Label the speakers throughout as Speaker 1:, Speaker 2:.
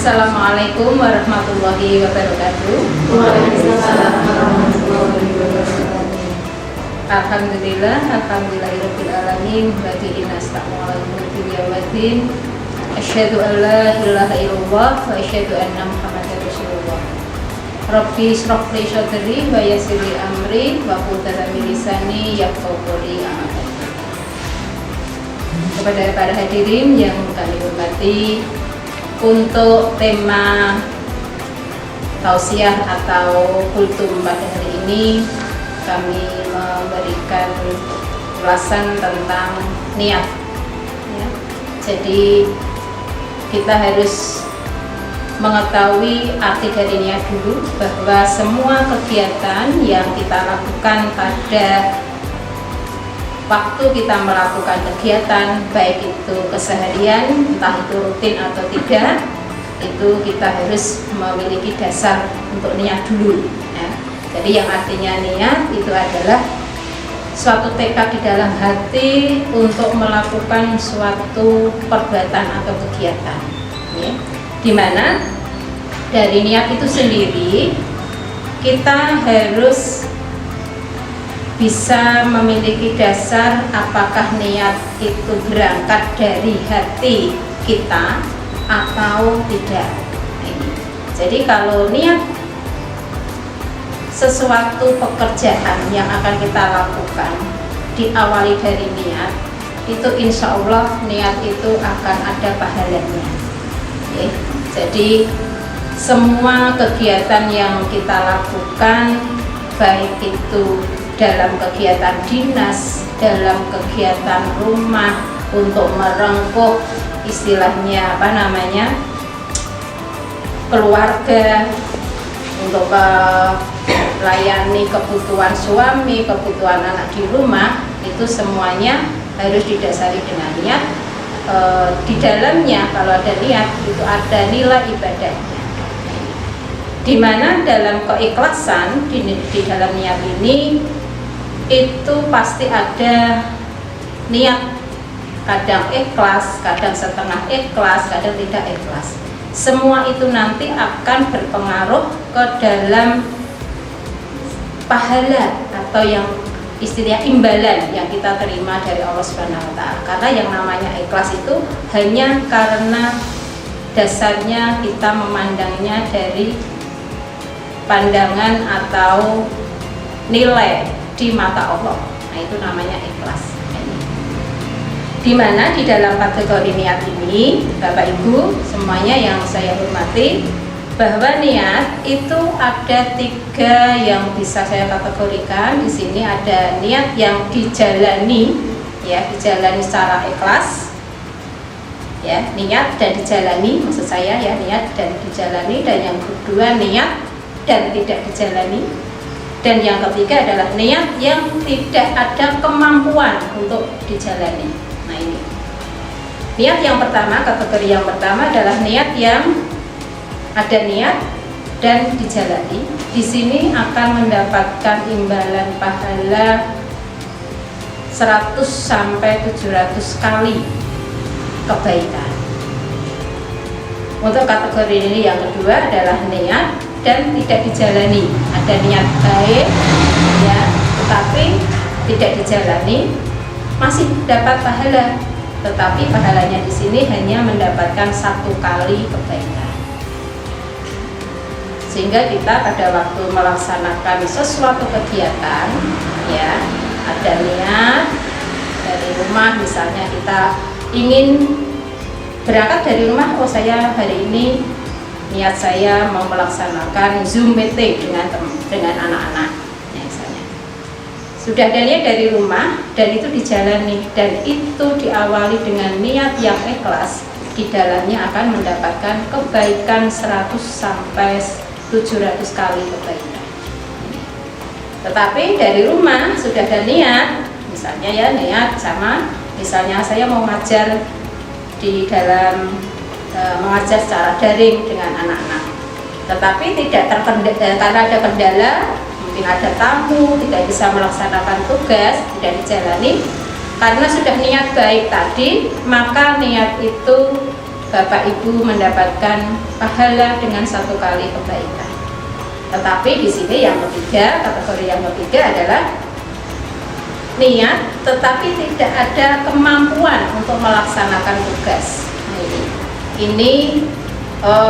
Speaker 1: Assalamualaikum warahmatullahi wabarakatuh.
Speaker 2: Waalaikumsalam warahmatullahi wabarakatuh.
Speaker 1: Alhamdulillahirabbil alamin wa bihi nasta'inu 'alal umuri waddin. Asyhadu an la ilaha illallah wa asyhadu anna Muhammadar Rasulullah. Rabbi shrah li sadri wa yassir li amri wa qul min lisani yafqahu qawli. Kepada para hadirin yang kami hormati, untuk tema tausiah atau kultum pada hari ini kami memberikan ulasan tentang niat ya. Jadi kita harus mengetahui arti dari niat dulu, bahwa semua kegiatan yang kita lakukan pada waktu kita melakukan kegiatan, baik itu keseharian, entah itu rutin atau tidak, itu kita harus memiliki dasar untuk niat dulu ya. Jadi yang artinya niat itu adalah suatu tekad di dalam hati untuk melakukan suatu perbuatan atau kegiatan ya. Dimana dari niat itu sendiri kita harus bisa memiliki dasar apakah niat itu berangkat dari hati kita atau tidak. Jadi kalau niat sesuatu pekerjaan yang akan kita lakukan diawali dari niat, itu insya Allah niat itu akan ada pahalanya. Jadi semua kegiatan yang kita lakukan, baik itu dalam kegiatan dinas, dalam kegiatan rumah, untuk merengkuh istilahnya keluarga, untuk melayani kebutuhan suami, kebutuhan anak di rumah, itu semuanya harus didasari dengan niat. Di dalamnya kalau ada niat itu ada nilai ibadahnya, di mana dalam keikhlasan di dalam niat ini itu pasti ada niat, kadang ikhlas, kadang setengah ikhlas, kadang tidak ikhlas. Semua itu nanti akan berpengaruh ke dalam pahala atau yang istilahnya imbalan yang kita terima dari Allah Subhanahu wa Ta'ala. Karena yang namanya ikhlas itu hanya karena dasarnya kita memandangnya dari pandangan atau nilai di mata Allah. Nah, itu namanya ikhlas. Dimana di dalam kategori niat ini, Bapak Ibu semuanya yang saya hormati, bahwa niat itu ada 3 yang bisa saya kategorikan. Di sini ada niat yang dijalani, ya, dijalani secara ikhlas, ya, niat dan dijalani, maksud saya ya, niat dan dijalani. Dan yang kedua niat dan tidak dijalani. Dan yang ketiga adalah niat yang tidak ada kemampuan untuk dijalani. Nah, ini niat yang pertama, kategori yang pertama adalah niat yang ada niat dan dijalani. Di sini akan mendapatkan imbalan pahala 100 sampai 700 kali kebaikan. Untuk kategori ini yang kedua adalah niat dan tidak dijalani. Ada niat baik ya, tetapi tidak dijalani, masih dapat pahala, tetapi pahalanya di sini hanya mendapatkan 1 kali kebaikan. Sehingga kita pada waktu melaksanakan sesuatu kegiatan ya, ada niat dari rumah, misalnya kita ingin berangkat dari rumah, oh saya hari ini niat saya mau melaksanakan Zoom meeting dengan anak-anak ya, misalnya. Sudah ada niat dari rumah dan itu dijalani, dan itu diawali dengan niat yang ikhlas, di dalamnya akan mendapatkan kebaikan 100 sampai 700 kali kebaikan. Tetapi dari rumah sudah ada niat, misalnya ya, niat sama misalnya saya mau ngajar di dalam mengajar secara daring dengan anak-anak, tetapi tidak karena ada kendala, mungkin ada tamu, tidak bisa melaksanakan tugas, tidak dijalani. Karena sudah niat baik tadi, maka niat itu Bapak Ibu mendapatkan pahala dengan 1 kali kebaikan. Tetapi di sini yang ketiga, kategori yang ketiga adalah niat tetapi tidak ada kemampuan untuk melaksanakan tugas. Ini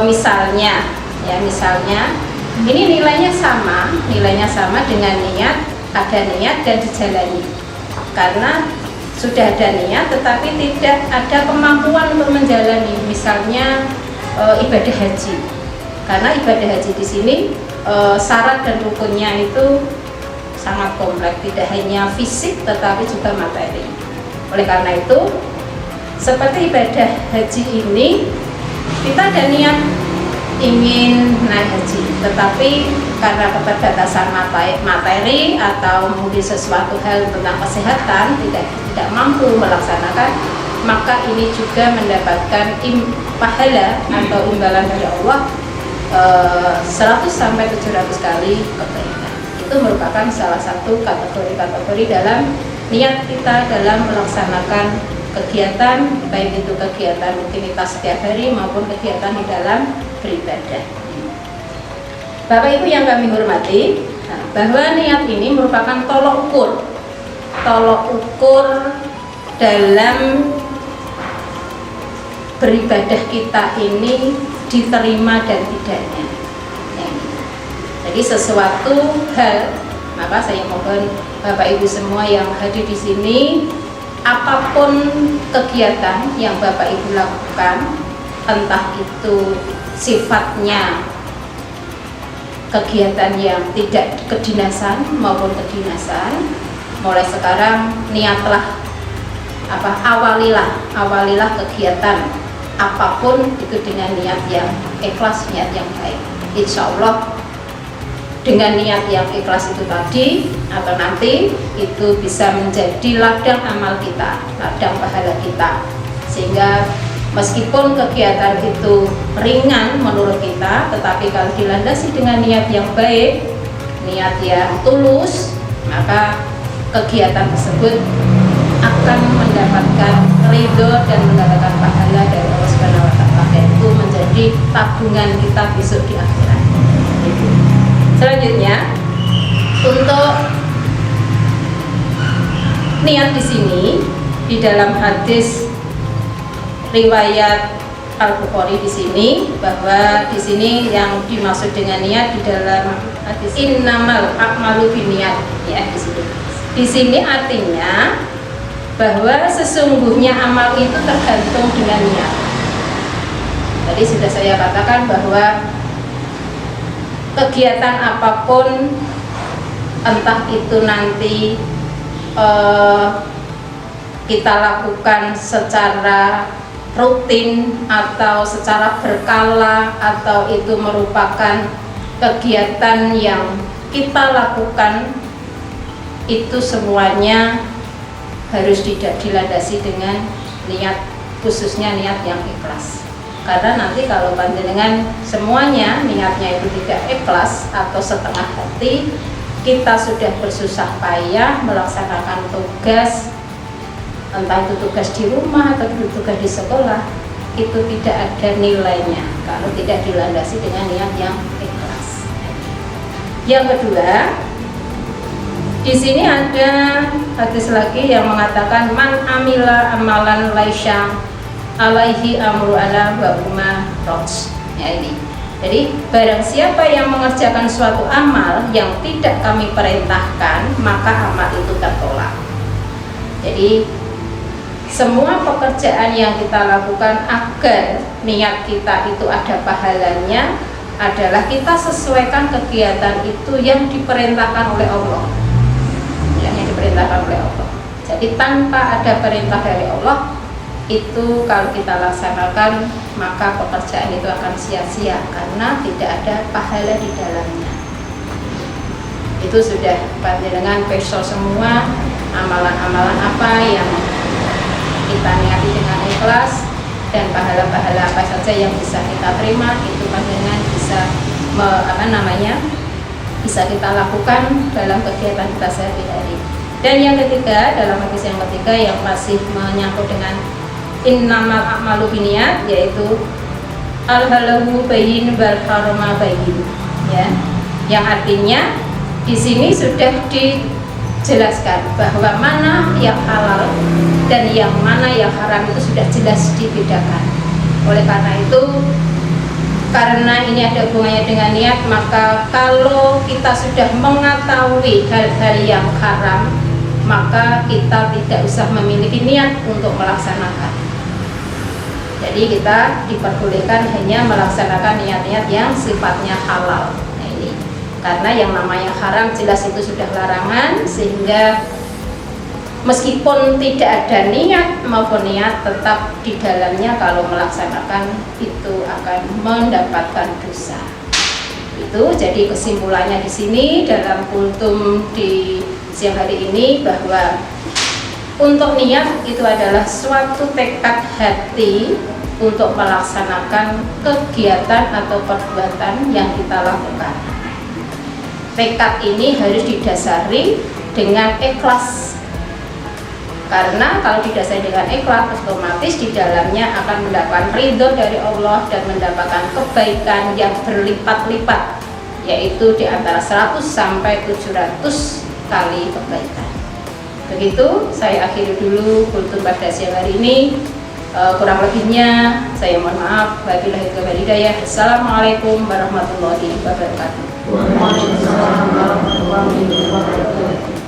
Speaker 1: misalnya ini nilainya sama dengan niat, ada niat dan dijalani. Karena sudah ada niat tetapi tidak ada kemampuan untuk menjalani. Misalnya ibadah haji. Karena ibadah haji di sini syarat dan rukunnya itu sangat kompleks, tidak hanya fisik tetapi juga materi. Oleh karena itu, seperti ibadah haji ini, kita ada niat ingin naik haji, tetapi karena keterbatasan materi atau mungkin sesuatu hal tentang kesehatan tidak mampu melaksanakan, maka ini juga mendapatkan pahala atau imbalan dari Allah 100 sampai 700 kali kebaikan. Itu merupakan salah satu kategori-kategori dalam niat kita dalam melaksanakan kegiatan, baik itu kegiatan rutinitas setiap hari maupun kegiatan di dalam beribadah. Bapak Ibu yang kami hormati, bahwa niat ini merupakan tolok ukur dalam beribadah kita ini diterima dan tidaknya. Jadi sesuatu hal, maka saya mohon Bapak Ibu semua yang hadir di sini, apapun kegiatan yang Bapak Ibu lakukan, entah itu sifatnya kegiatan yang tidak kedinasan maupun kedinasan, mulai sekarang niatlah awalilah kegiatan apapun itu dengan niat yang ikhlas, niat yang baik. Insya Allah dengan niat yang ikhlas itu tadi atau nanti itu bisa menjadi ladang amal kita, ladang pahala kita, sehingga meskipun kegiatan itu ringan menurut kita, tetapi kalau dilandasi dengan niat yang baik, niat yang tulus, maka kegiatan tersebut akan mendapatkan ridho dan mendapatkan pahala dari Allah Subhanahu wa Ta'ala, dan itu menjadi tabungan kita besok di akhirat. Selanjutnya, untuk niat di sini di dalam hadis riwayat Al-Bukhari di sini, bahwa di sini yang dimaksud dengan niat di dalam hadis innamal a'malu binniyat, ya di sini. Di sini artinya bahwa sesungguhnya amal itu tergantung dengan niat. Tadi sudah saya katakan bahwa kegiatan apapun, entah itu nanti kita lakukan secara rutin atau secara berkala, atau itu merupakan kegiatan yang kita lakukan, itu semuanya harus dilandasi dengan niat, khususnya niat yang ikhlas. Karena nanti kalau panjenengan semuanya niatnya itu tidak ikhlas atau setengah hati, kita sudah bersusah payah melaksanakan tugas, entah itu tugas di rumah atau tugas di sekolah, itu tidak ada nilainya kalau tidak dilandasi dengan niat yang ikhlas. Yang kedua, di sini ada hadis lagi yang mengatakan man amila amalan laisya alaihi amru ala wa umma rots. Ya, ini. Jadi barang siapa yang mengerjakan suatu amal yang tidak kami perintahkan, maka amal itu tertolak. Jadi semua pekerjaan yang kita lakukan agar niat kita itu ada pahalanya adalah kita sesuaikan kegiatan itu yang diperintahkan oleh Allah. Yang diperintahkan oleh Allah. Jadi tanpa ada perintah dari Allah, itu kalau kita laksanakan, maka pekerjaan itu akan sia-sia karena tidak ada pahala di dalamnya. Itu sudah panjenengan perso semua amalan-amalan apa yang kita niati dengan ikhlas, dan pahala-pahala apa saja yang bisa kita terima, itu panjenengan bisa bisa kita lakukan dalam kegiatan kita sehari-hari. Dan yang ketiga, dalam hadis yang ketiga yang masih menyangkut dengan innamal a'malu binniyat, yaitu al-halalu bayyin wal harama bayyin, ya, yang artinya di sini sudah dijelaskan bahwa mana yang halal dan yang mana yang haram itu sudah jelas dibedakan. Oleh karena itu, karena ini ada hubungannya dengan niat, maka kalau kita sudah mengetahui hal-hal yang haram, maka kita tidak usah memiliki niat untuk melaksanakan. Jadi kita diperbolehkan hanya melaksanakan niat-niat yang sifatnya halal. Nah ini, karena yang namanya haram jelas itu sudah larangan, sehingga meskipun tidak ada niat maupun niat, tetap di dalamnya kalau melaksanakan itu akan mendapatkan dosa. Itu jadi kesimpulannya di sini dalam kultum di siang hari ini, bahwa untuk niat itu adalah suatu tekad hati untuk melaksanakan kegiatan atau perbuatan yang kita lakukan. Tekad ini harus didasari dengan ikhlas, karena kalau didasari dengan ikhlas, otomatis di dalamnya akan mendapatkan ridho dari Allah dan mendapatkan kebaikan yang berlipat-lipat, yaitu di antara 100 sampai 700 kali kebaikan. Begitu, saya akhiri dulu kultum pada siang hari ini. Kurang lebihnya saya mohon maaf. Wabillahi taufiq wal hidayah. Assalamualaikum warahmatullahi wabarakatuh.
Speaker 2: Waalaikumsalam warahmatullahi wabarakatuh.